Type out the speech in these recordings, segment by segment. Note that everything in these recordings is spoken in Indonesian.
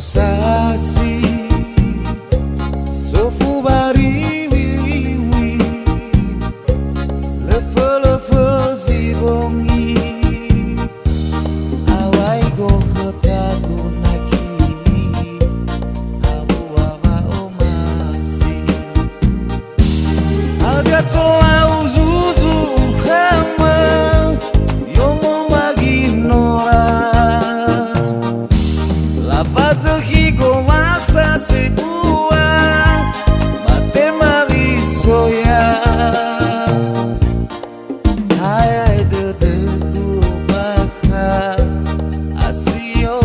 sasi sofu bari wiwi lefe zibongi awai go khotaku naki abu ama omasi ada tola uzuzu khama yomo maginora la fase higo masa sebua mate marisoya hai de kubaha asio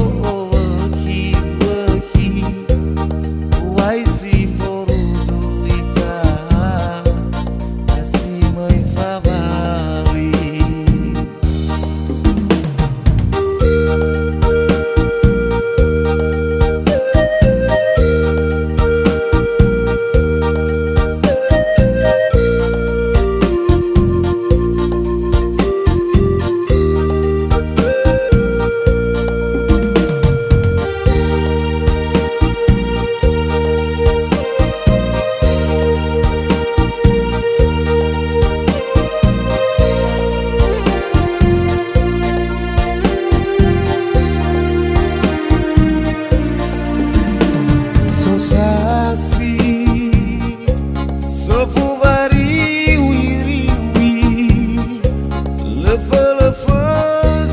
wahi wai si forudu ita asi mai favali sasi sofu bari wiriwi lefe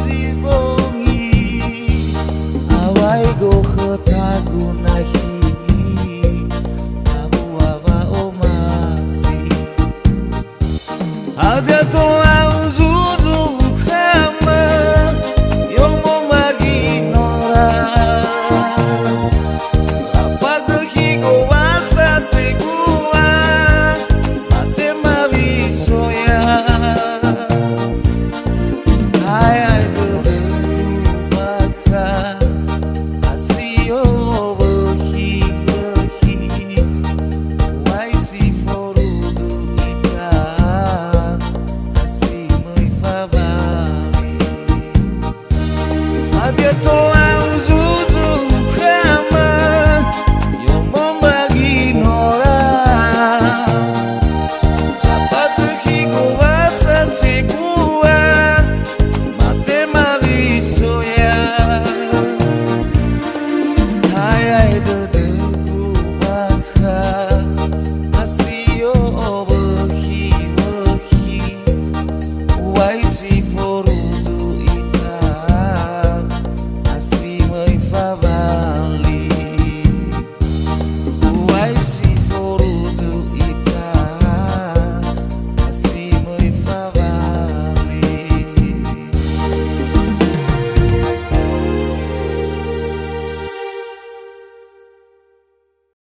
zibongi awai go khotaku nahi